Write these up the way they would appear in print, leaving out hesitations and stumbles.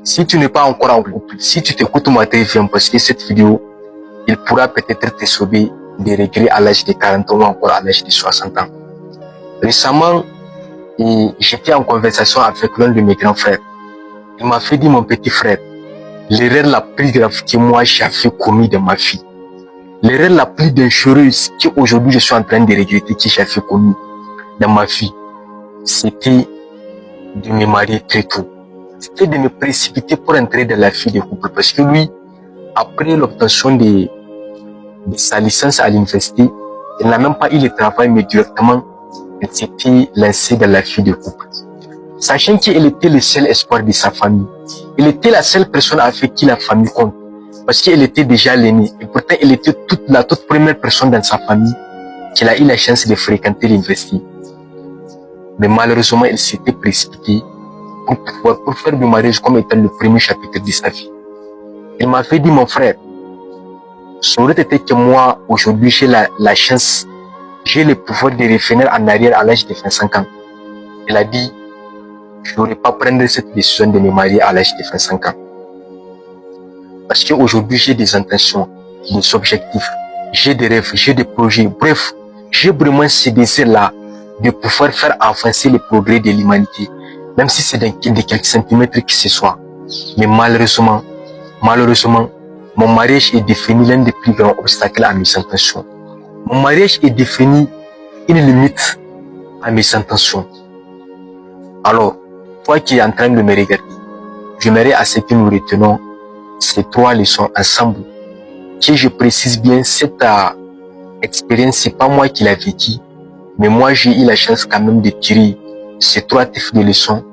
Si tu n'es pas encore en couple, si tu t'écoutes moi très bien, parce que cette vidéo, il pourra peut-être te sauver des regrets à l'âge de 40 ans ou encore à l'âge de 60 ans. Récemment, j'étais en conversation avec l'un de mes grands frères. Il m'a fait dire, mon petit frère, l'erreur la plus grave que moi j'avais commis de ma vie, l'erreur la plus dangereuse qu'aujourd'hui je suis en train de regretter que j'avais commis dans ma vie, c'était de me marier très tôt. C'était de me précipiter pour entrer dans la vie de couple. Parce que lui, après l'obtention de sa licence à l'université, il n'a même pas eu le travail, mais directement, il s'était lancé dans la vie de couple. Sachant qu'il était le seul espoir de sa famille. Il était la seule personne avec qui la famille compte. Parce qu'il était déjà l'aîné. Et pourtant, il était la toute première personne dans sa famille qui a eu la chance de fréquenter l'université. Mais malheureusement, il s'était précipité pour faire du mariage comme étant le premier chapitre de sa vie. Il m'avait dit, mon frère, ça aurait été que moi, aujourd'hui, j'ai la chance, j'ai le pouvoir de revenir en arrière à l'âge de 25 ans. Il a dit, je n'aurais pas prendre cette décision de me marier à l'âge de 25 ans. Parce qu'aujourd'hui, j'ai des intentions, des objectifs, j'ai des rêves, j'ai des projets. Bref, j'ai vraiment ce désir-là de pouvoir faire avancer les progrès de l'humanité, même si c'est de quelques centimètres que ce soit. Mais malheureusement, mon mariage est devenu l'un des plus grands obstacles à mes intentions. Mon mariage est devenu une limite à mes intentions. Alors, toi qui es en train de me regarder, j'aimerais à ce que nous retenons ces 3 leçons ensemble. Que je précise bien, cette expérience, c'est pas moi qui l'ai vécu, mais moi j'ai eu la chance quand même de tirer ces 3 types de leçons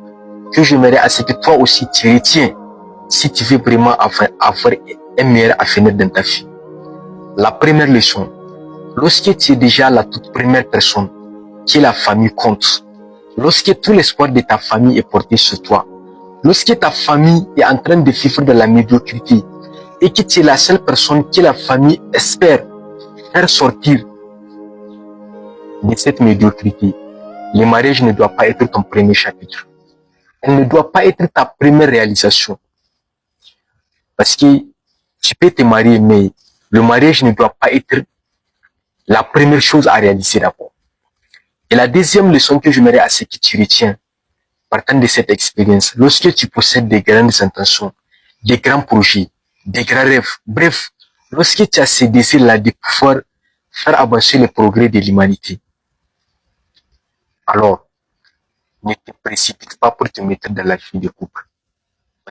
que j'aimerais à ce que toi aussi tu retiens si tu veux vraiment avoir un meilleur avenir dans ta vie. La première leçon, lorsque tu es déjà la toute première personne, que la famille compte, lorsque tout l'espoir de ta famille est porté sur toi, lorsque ta famille est en train de vivre de la médiocrité et que tu es la seule personne que la famille espère faire sortir de cette médiocrité, le mariage ne doit pas être ton premier chapitre. Elle ne doit pas être ta première réalisation. Parce que tu peux te marier, mais le mariage ne doit pas être la première chose à réaliser d'abord. Et la deuxième leçon que j'aimerais à ce que tu retiens, partant de cette expérience, lorsque tu possèdes des grandes intentions, des grands projets, des grands rêves, bref, lorsque tu as ce désir-là de pouvoir faire avancer les progrès de l'humanité, alors, ne te précipite pas pour te mettre dans la vie de couple.